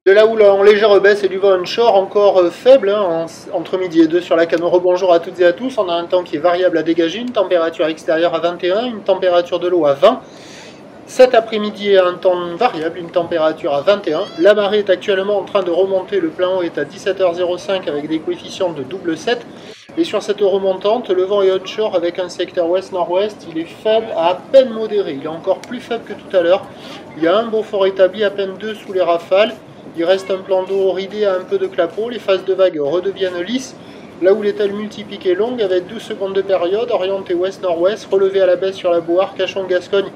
De la houle en légère baisse et du vent onshore encore faible, hein, entre midi et 2 sur la canne. Rebonjour à toutes et à tous. On a un temps qui est variable à dégager, une température extérieure à 21, une température de l'eau à 20. Cet après-midi, un temps variable, une température à 21. La marée est actuellement en train de remonter. Le plein haut est à 17h05 avec des coefficients de double 7. Et sur cette remontante, le vent est onshore avec un secteur ouest-nord-ouest. Il est faible à peine modéré. Il est encore plus faible que tout à l'heure. Il y a un beau fort établi, à peine 2 sous les rafales. Il reste un plan d'eau ridé à un peu de clapot. Les phases de vagues redeviennent lisses. Là où l'étale multiplique est longue, avec 12 secondes de période, orientée ouest-nord-ouest, relevée à la baisse sur la Boire, Cachon-Gascogne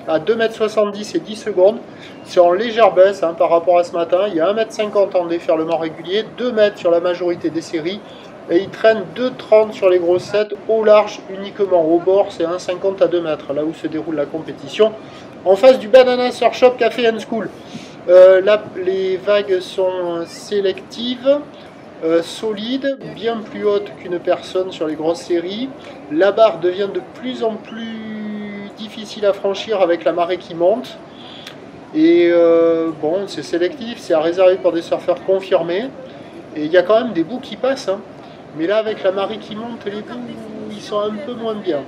à 2,70 m et 10 secondes. C'est en légère baisse hein, par rapport à ce matin. Il y a 1,50 m en déferlement régulier, 2 m sur la majorité des séries. Et il traîne 2,30 sur les grossettes, au large uniquement. Au bord, c'est 1,50 à 2 mètres, là où se déroule la compétition. En face du Banana Surf Shop Café and School. Là, les vagues sont sélectives, solides, bien plus hautes qu'une personne sur les grosses séries. La barre devient de plus en plus difficile à franchir avec la marée qui monte. Et bon, c'est sélectif, c'est à réserver pour des surfeurs confirmés. Et il y a quand même des bouts qui passent. Hein. Mais là, avec la marée qui monte, les bouts, ils sont un peu moins bien.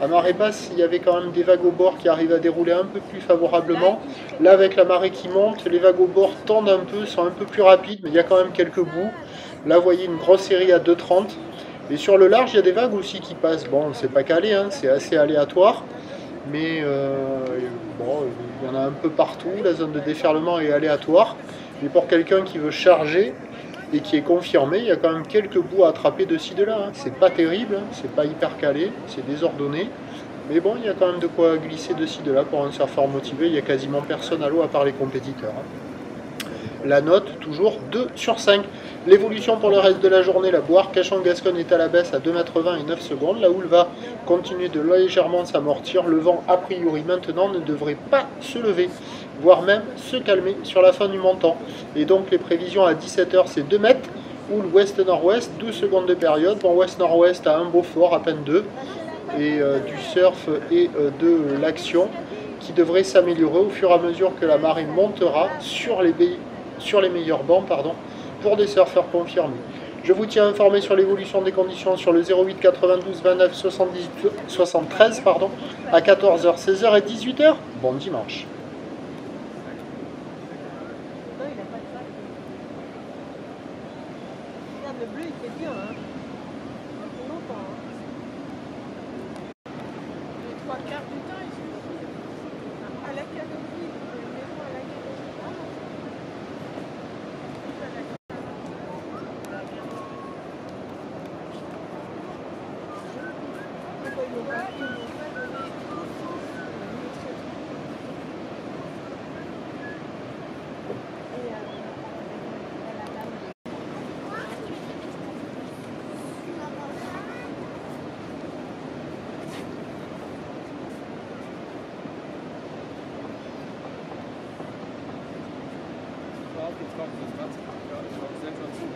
À marée basse, il y avait quand même des vagues au bord qui arrivent à dérouler un peu plus favorablement. Là, avec la marée qui monte, les vagues au bord tendent un peu, sont un peu plus rapides, mais il y a quand même quelques bouts. Là, vous voyez une grosse série à 2,30. Et sur le large, il y a des vagues aussi qui passent. Bon, c'est pas calé, hein, c'est assez aléatoire. Mais bon, il y en a un peu partout. La zone de déferlement est aléatoire. Mais pour quelqu'un qui veut charger, et qui est confirmé, il y a quand même quelques bouts à attraper de ci de là. Hein. C'est pas terrible, hein. C'est pas hyper calé, c'est désordonné. Mais bon, il y a quand même de quoi glisser de ci de là pour un surfeur motivé. Il n'y a quasiment personne à l'eau à part les compétiteurs. Hein. La note, toujours 2 sur 5. L'évolution pour le reste de la journée, la Boire, Cachon-Gascogne est à la baisse à 2,20 m et 9 secondes. La houle va continuer de légèrement s'amortir. Le vent, a priori, maintenant, ne devrait pas se lever, voire même se calmer sur la fin du montant. Et donc les prévisions à 17 h, c'est 2 mètres. Houle ouest-nord-ouest, 12 secondes de période. Vent ouest-nord-ouest à un beau fort, à peine 2. Et du surf et de l'action qui devrait s'améliorer au fur et à mesure que la marée montera sur les meilleurs bancs, pour des surfeurs confirmés. Je vous tiens informé sur l'évolution des conditions sur le 08 92 29 78 73 à 14 h, 16 h et 18 h. Bon dimanche. Le bleu, il fait bien, hein. Longtemps, hein. Les 3/4 du temps, il suffit. À l'académie, maison à l'académie. Jetzt kommt das Ganze. Ja, ich glaube, 6 dazu.